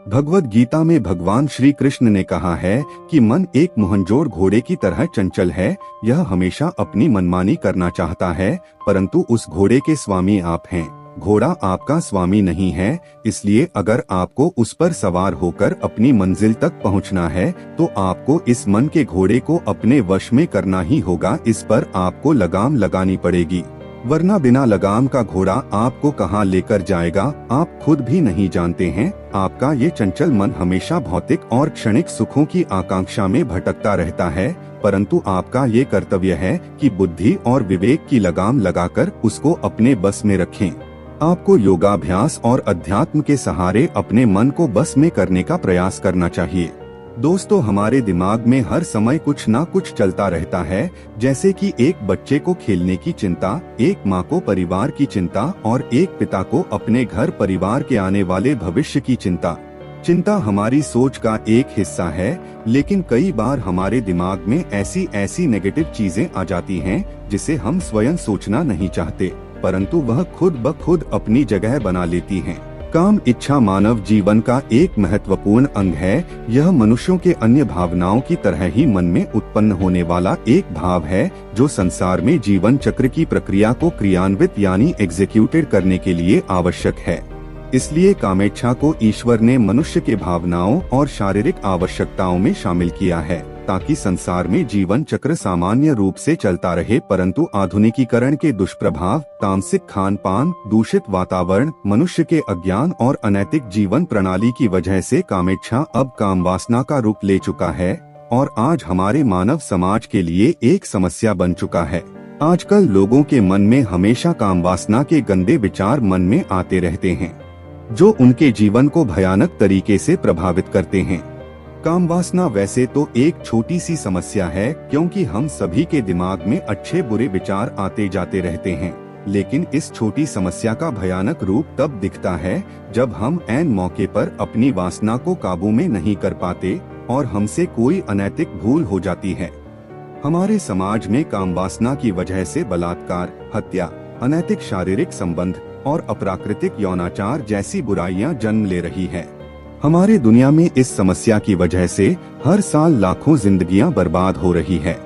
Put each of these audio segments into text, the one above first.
भगवद गीता में भगवान श्री कृष्ण ने कहा है कि मन एक मुहंजोर घोड़े की तरह चंचल है। यह हमेशा अपनी मनमानी करना चाहता है, परंतु उस घोड़े के स्वामी आप हैं। घोड़ा आपका स्वामी नहीं है, इसलिए अगर आपको उस पर सवार होकर अपनी मंजिल तक पहुंचना है तो आपको इस मन के घोड़े को अपने वश में करना ही होगा। इस पर आपको लगाम लगानी पड़ेगी, वरना बिना लगाम का घोड़ा आपको कहां लेकर जाएगा आप खुद भी नहीं जानते हैं। आपका ये चंचल मन हमेशा भौतिक और क्षणिक सुखों की आकांक्षा में भटकता रहता है, परंतु आपका ये कर्तव्य है कि बुद्धि और विवेक की लगाम लगाकर उसको अपने बस में रखें। आपको योगाभ्यास और अध्यात्म के सहारे अपने मन को बस में करने का प्रयास करना चाहिए। दोस्तों, हमारे दिमाग में हर समय कुछ ना कुछ चलता रहता है, जैसे कि एक बच्चे को खेलने की चिंता, एक माँ को परिवार की चिंता और एक पिता को अपने घर परिवार के आने वाले भविष्य की चिंता। चिंता हमारी सोच का एक हिस्सा है, लेकिन कई बार हमारे दिमाग में ऐसी नेगेटिव चीजें आ जाती हैं जिसे हम स्वयं सोचना नहीं चाहते, परंतु वह खुद ब खुद अपनी जगह बना लेती हैं। काम इच्छा मानव जीवन का एक महत्वपूर्ण अंग है। यह मनुष्यों के अन्य भावनाओं की तरह ही मन में उत्पन्न होने वाला एक भाव है जो संसार में जीवन चक्र की प्रक्रिया को क्रियान्वित यानी एग्जीक्यूटेड करने के लिए आवश्यक है। इसलिए कामेच्छा को ईश्वर ने मनुष्य के भावनाओं और शारीरिक आवश्यकताओं में शामिल किया है ताकि संसार में जीवन चक्र सामान्य रूप से चलता रहे। परंतु आधुनिकीकरण के दुष्प्रभाव, तामसिक खान पान, दूषित वातावरण, मनुष्य के अज्ञान और अनैतिक जीवन प्रणाली की वजह से कामेच्छा अब काम वासना का रूप ले चुका है और आज हमारे मानव समाज के लिए एक समस्या बन चुका है। आजकल लोगों के मन में हमेशा काम वासना के गंदे विचार मन में आते रहते हैं, जो उनके जीवन को भयानक तरीके से प्रभावित करते हैं। काम वासना वैसे तो एक छोटी सी समस्या है, क्योंकि हम सभी के दिमाग में अच्छे बुरे विचार आते जाते रहते हैं, लेकिन इस छोटी समस्या का भयानक रूप तब दिखता है जब हम ऐन मौके पर अपनी वासना को काबू में नहीं कर पाते और हमसे कोई अनैतिक भूल हो जाती है। हमारे समाज में काम वासना की वजह से बलात्कार, हत्या, अनैतिक शारीरिक संबंध और अप्राकृतिक यौनाचार जैसी बुराइयां जन्म ले रही है। हमारे दुनिया में इस समस्या की वजह से हर साल लाखों जिंदगियां बर्बाद हो रही है,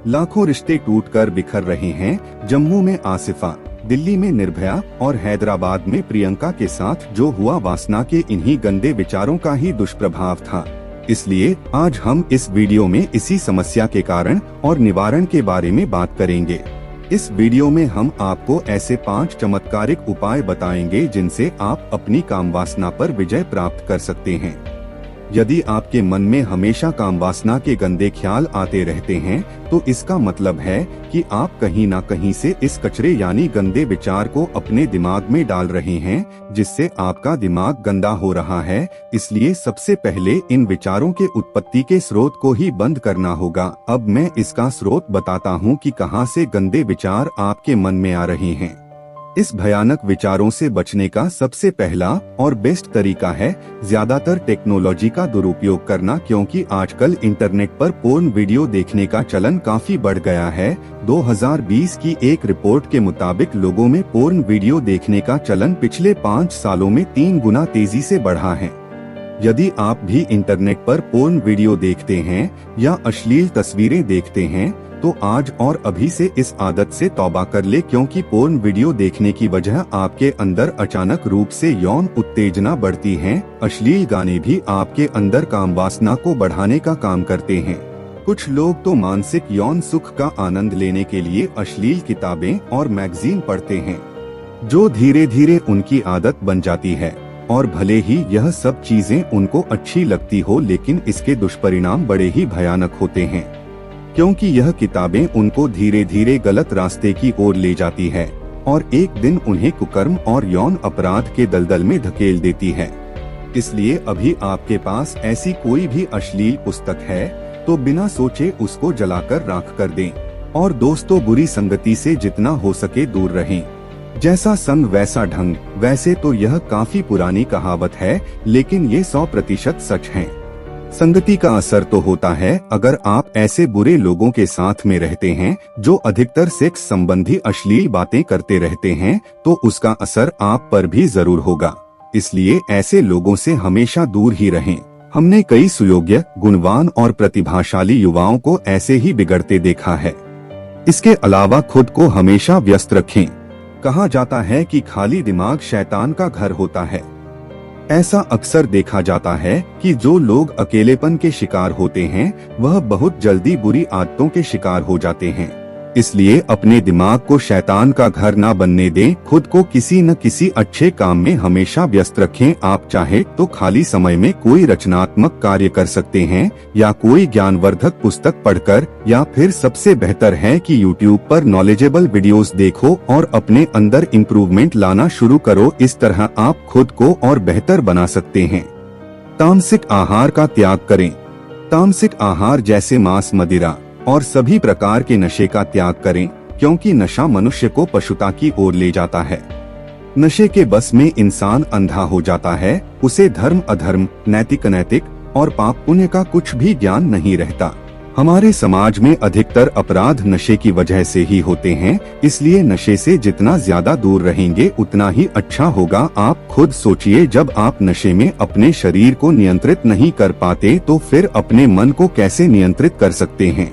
लाखों रिश्ते टूटकर बिखर रहे हैं। जम्मू में आसिफा, दिल्ली में निर्भया और हैदराबाद में प्रियंका के साथ जो हुआ वासना के इन्हीं गंदे विचारों का ही दुष्प्रभाव था। इसलिए आज हम इस वीडियो में इसी समस्या के कारण और निवारण के बारे में बात करेंगे। इस वीडियो में हम आपको ऐसे 5 चमत्कारिक उपाय बताएंगे जिनसे आप अपनी काम वासना पर विजय प्राप्त कर सकते हैं। यदि आपके मन में हमेशा काम वासना के गंदे ख्याल आते रहते हैं तो इसका मतलब है कि आप कहीं ना कहीं से इस कचरे यानी गंदे विचार को अपने दिमाग में डाल रहे हैं, जिससे आपका दिमाग गंदा हो रहा है। इसलिए सबसे पहले इन विचारों के उत्पत्ति के स्रोत को ही बंद करना होगा। अब मैं इसका स्रोत बताता हूँ कि कहाँ से गंदे विचार आपके मन में आ रहे हैं। इस भयानक विचारों से बचने का सबसे पहला और बेस्ट तरीका है ज्यादातर टेक्नोलॉजी का दुरुपयोग करना, क्योंकि आजकल इंटरनेट पर पोर्न वीडियो देखने का चलन काफी बढ़ गया है। 2020 की एक रिपोर्ट के मुताबिक लोगों में पोर्न वीडियो देखने का चलन पिछले 5 सालों में 3 गुना तेजी से बढ़ा है। यदि आप भी इंटरनेट पर पोर्न वीडियो देखते हैं या अश्लील तस्वीरें देखते हैं तो आज और अभी से इस आदत से तौबा कर ले, क्योंकि पोर्न वीडियो देखने की वजह आपके अंदर अचानक रूप से यौन उत्तेजना बढ़ती है। अश्लील गाने भी आपके अंदर काम वासना को बढ़ाने का काम करते हैं। कुछ लोग तो मानसिक यौन सुख का आनंद लेने के लिए अश्लील किताबें और मैगजीन पढ़ते हैं, जो धीरे धीरे उनकी आदत बन जाती है। और भले ही यह सब चीजें उनको अच्छी लगती हो, लेकिन इसके दुष्परिणाम बड़े ही भयानक होते हैं, क्योंकि यह किताबें उनको धीरे धीरे गलत रास्ते की ओर ले जाती है और एक दिन उन्हें कुकर्म और यौन अपराध के दलदल में धकेल देती है। इसलिए अभी आपके पास ऐसी कोई भी अश्लील पुस्तक है तो बिना सोचे उसको जलाकर राख कर दें। और दोस्तों, बुरी संगति से जितना हो सके दूर रहें। जैसा संग वैसा ढंग, वैसे तो यह काफी पुरानी कहावत है, लेकिन ये 100% सच है। संगति का असर तो होता है। अगर आप ऐसे बुरे लोगों के साथ में रहते हैं जो अधिकतर सेक्स संबंधी अश्लील बातें करते रहते हैं तो उसका असर आप पर भी जरूर होगा। इसलिए ऐसे लोगों से हमेशा दूर ही रहें। हमने कई सुयोग्य, गुणवान और प्रतिभाशाली युवाओं को ऐसे ही बिगड़ते देखा है। इसके अलावा खुद को हमेशा व्यस्त रखें। कहा जाता है कि खाली दिमाग शैतान का घर होता है। ऐसा अक्सर देखा जाता है कि जो लोग अकेलेपन के शिकार होते हैं वह बहुत जल्दी बुरी आदतों के शिकार हो जाते हैं। इसलिए अपने दिमाग को शैतान का घर ना बनने दें। खुद को किसी न किसी अच्छे काम में हमेशा व्यस्त रखें। आप चाहे तो खाली समय में कोई रचनात्मक कार्य कर सकते हैं या कोई ज्ञानवर्धक पुस्तक पढ़कर, या फिर सबसे बेहतर है कि YouTube पर नॉलेजेबल वीडियोस देखो और अपने अंदर इम्प्रूवमेंट लाना शुरू करो। इस तरह आप खुद को और बेहतर बना सकते हैं। तामसिक आहार का त्याग करें। तामसिक आहार जैसे मांस, मदिरा और सभी प्रकार के नशे का त्याग करें, क्योंकि नशा मनुष्य को पशुता की ओर ले जाता है। नशे के बस में इंसान अंधा हो जाता है। उसे धर्म अधर्म, नैतिक अनैतिक और पाप पुण्य का कुछ भी ज्ञान नहीं रहता। हमारे समाज में अधिकतर अपराध नशे की वजह से ही होते हैं। इसलिए नशे से जितना ज्यादा दूर रहेंगे उतना ही अच्छा होगा। आप खुद सोचिए, जब आप नशे में अपने शरीर को नियंत्रित नहीं कर पाते तो फिर अपने मन को कैसे नियंत्रित कर सकते हैं।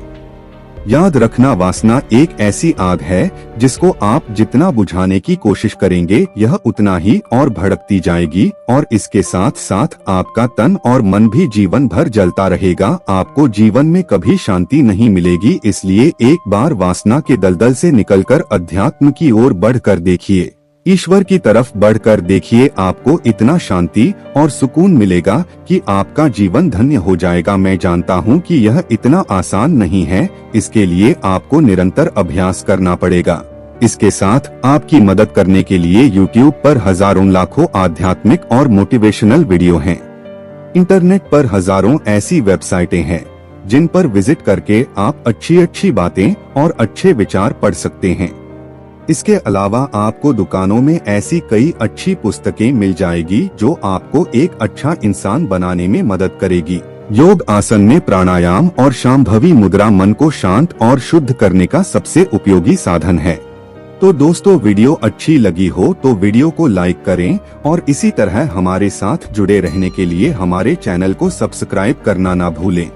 याद रखना, वासना एक ऐसी आग है जिसको आप जितना बुझाने की कोशिश करेंगे यह उतना ही और भड़कती जाएगी, और इसके साथ साथ आपका तन और मन भी जीवन भर जलता रहेगा। आपको जीवन में कभी शांति नहीं मिलेगी। इसलिए एक बार वासना के दलदल से निकलकर अध्यात्म की ओर बढ़कर देखिए, ईश्वर की तरफ बढ़कर देखिए। आपको इतना शांति और सुकून मिलेगा कि आपका जीवन धन्य हो जाएगा। मैं जानता हूँ कि यह इतना आसान नहीं है। इसके लिए आपको निरंतर अभ्यास करना पड़ेगा। इसके साथ आपकी मदद करने के लिए YouTube पर हजारों लाखों आध्यात्मिक और मोटिवेशनल वीडियो हैं। इंटरनेट पर हजारों ऐसी वेबसाइटें हैं जिन पर विजिट करके आप अच्छी बातें और अच्छे विचार पढ़ सकते हैं। इसके अलावा आपको दुकानों में ऐसी कई अच्छी पुस्तकें मिल जाएगी जो आपको एक अच्छा इंसान बनाने में मदद करेगी। योग आसन में प्राणायाम और शांभवी मुद्रा मन को शांत और शुद्ध करने का सबसे उपयोगी साधन है। तो दोस्तों, वीडियो अच्छी लगी हो तो वीडियो को लाइक करें और इसी तरह हमारे साथ जुड़े रहने के लिए हमारे चैनल को सब्सक्राइब करना ना भूलें।